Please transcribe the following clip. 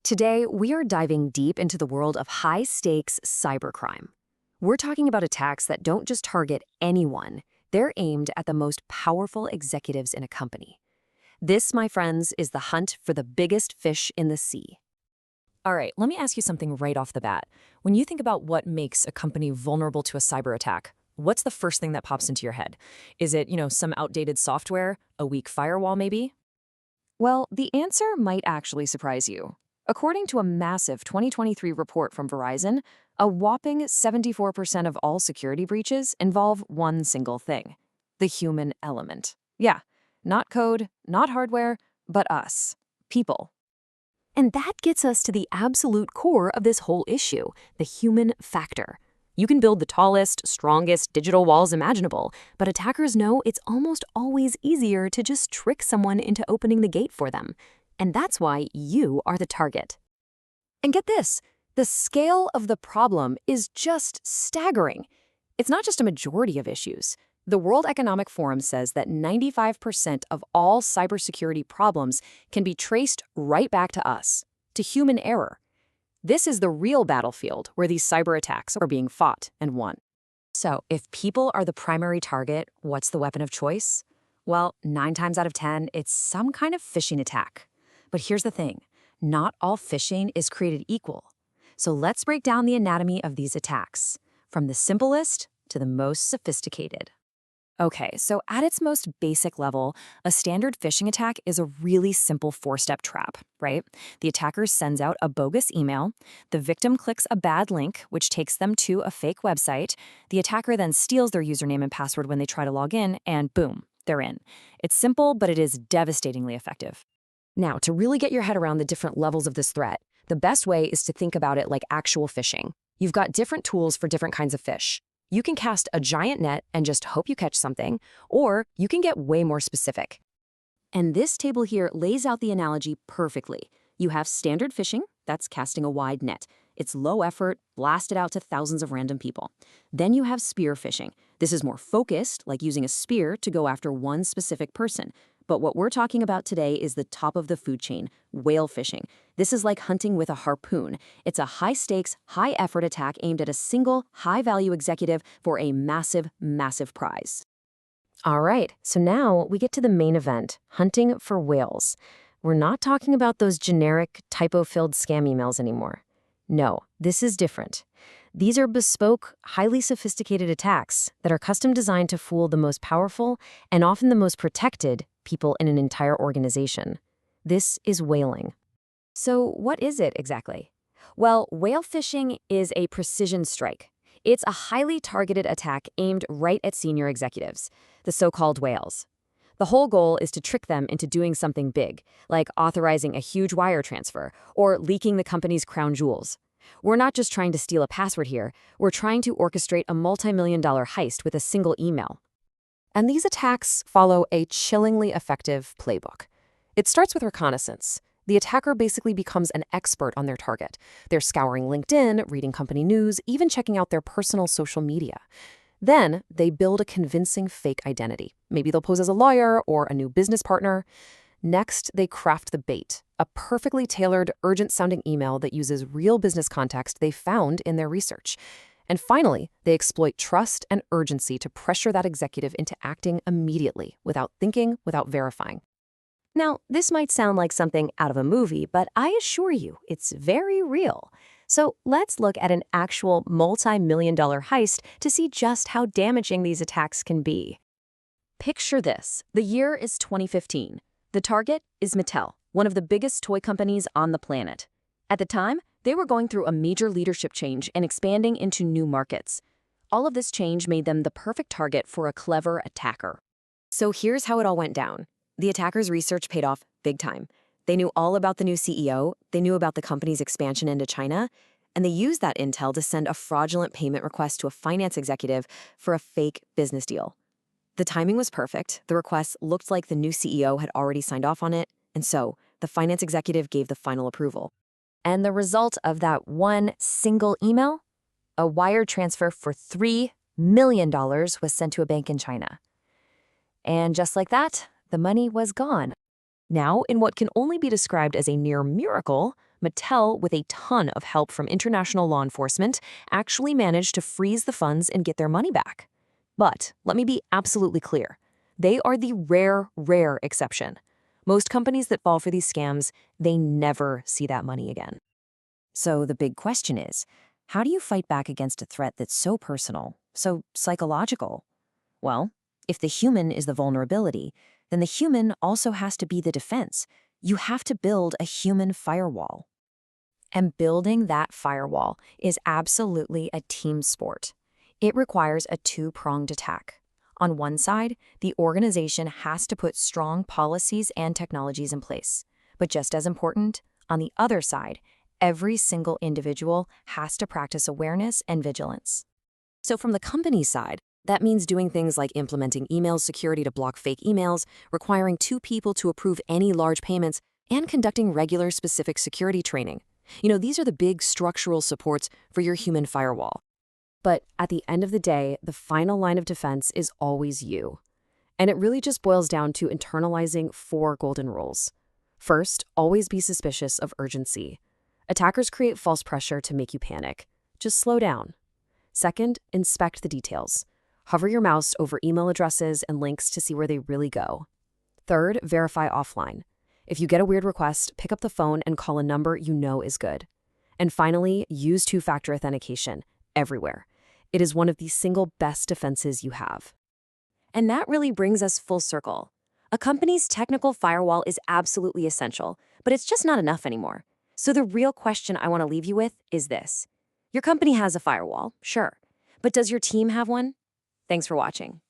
Today, we are diving deep into the world of high-stakes cybercrime. We're talking about attacks that don't just target anyone, they're aimed at the most powerful executives in a company. This, my friends, is the hunt for the biggest fish in the sea. All right, let me ask you something right off the bat. When you think about what makes a company vulnerable to a cyber attack, what's the first thing that pops into your head? Is it, some outdated software, a weak firewall maybe? Well, the answer might actually surprise you. According to a massive 2023 report from Verizon, a whopping 74% of all security breaches involve one single thing: the human element. Yeah, not code, not hardware, but us, people. And that gets us to the absolute core of this whole issue, the human factor. You can build the tallest, strongest digital walls imaginable, but attackers know it's almost always easier to just trick someone into opening the gate for them. And that's why you are the target. And get this, the scale of the problem is just staggering. It's not just a majority of issues. The World Economic Forum says that 95% of all cybersecurity problems can be traced right back to us, to human error. This is the real battlefield where these cyber attacks are being fought and won. So, if people are the primary target, what's the weapon of choice? Well, 9 times out of 10, it's some kind of phishing attack. But here's the thing, not all phishing is created equal. So let's break down the anatomy of these attacks, from the simplest to the most sophisticated. Okay, so at its most basic level, a standard phishing attack is a really simple 4-step trap, right? The attacker sends out a bogus email, the victim clicks a bad link, which takes them to a fake website, the attacker then steals their username and password when they try to log in, and boom, they're in. It's simple, but it is devastatingly effective. Now, to really get your head around the different levels of this threat, the best way is to think about it like actual fishing. You've got different tools for different kinds of fish. You can cast a giant net and just hope you catch something, or you can get way more specific. And this table here lays out the analogy perfectly. You have standard fishing, that's casting a wide net. It's low effort, blasted out to thousands of random people. Then you have spear fishing. This is more focused, like using a spear to go after one specific person. But what we're talking about today is the top of the food chain, whale fishing. This is like hunting with a harpoon. It's a high-stakes, high-effort attack aimed at a single, high-value executive for a massive, massive prize. All right, so now we get to the main event, hunting for whales. We're not talking about those generic, typo-filled scam emails anymore. No, this is different. These are bespoke, highly sophisticated attacks that are custom designed to fool the most powerful and often the most protected people in an entire organization. This is whaling. So what is it exactly? Well, whale phishing is a precision strike. It's a highly targeted attack aimed right at senior executives, the so-called whales. The whole goal is to trick them into doing something big, like authorizing a huge wire transfer or leaking the company's crown jewels. We're not just trying to steal a password here, we're trying to orchestrate a multi-million-dollar heist with a single email. And these attacks follow a chillingly effective playbook. It starts with reconnaissance. The attacker basically becomes an expert on their target. They're scouring LinkedIn, reading company news, even checking out their personal social media. Then they build a convincing fake identity. Maybe they'll pose as a lawyer or a new business partner. Next, they craft the bait, a perfectly tailored, urgent-sounding email that uses real business context they found in their research. And finally, they exploit trust and urgency to pressure that executive into acting immediately, without thinking, without verifying. Now, this might sound like something out of a movie, but I assure you, it's very real. So let's look at an actual multi-million-dollar heist to see just how damaging these attacks can be. Picture this. The year is 2015. The target is Mattel, one of the biggest toy companies on the planet. At the time, they were going through a major leadership change and expanding into new markets. All of this change made them the perfect target for a clever attacker. So here's how it all went down. The attacker's research paid off big time. They knew all about the new CEO, they knew about the company's expansion into China, and they used that intel to send a fraudulent payment request to a finance executive for a fake business deal. The timing was perfect. The request looked like the new CEO had already signed off on it, and so the finance executive gave the final approval. And the result of that one single email? A wire transfer for $3 million was sent to a bank in China. And just like that, the money was gone. Now, in what can only be described as a near miracle, Mattel, with a ton of help from international law enforcement, actually managed to freeze the funds and get their money back. But let me be absolutely clear. They are the rare exception. Most companies that fall for these scams, they never see that money again. So the big question is, how do you fight back against a threat that's so personal, so psychological? Well, if the human is the vulnerability, then the human also has to be the defense. You have to build a human firewall. And building that firewall is absolutely a team sport. It requires a two-pronged attack. On one side, the organization has to put strong policies and technologies in place. But just as important, on the other side, every single individual has to practice awareness and vigilance. So from the company side, that means doing things like implementing email security to block fake emails, requiring 2 people to approve any large payments, and conducting regular specific security training. These are the big structural supports for your human firewall. But at the end of the day, the final line of defense is always you. And it really just boils down to internalizing 4 golden rules. First, always be suspicious of urgency. Attackers create false pressure to make you panic. Just slow down. Second, inspect the details. Hover your mouse over email addresses and links to see where they really go. Third, verify offline. If you get a weird request, pick up the phone and call a number you know is good. And finally, use two-factor authentication everywhere. It is one of the single best defenses you have. And that really brings us full circle. A company's technical firewall is absolutely essential, but it's just not enough anymore. So the real question I want to leave you with is this. Your company has a firewall, sure, but does your team have one? Thanks for watching.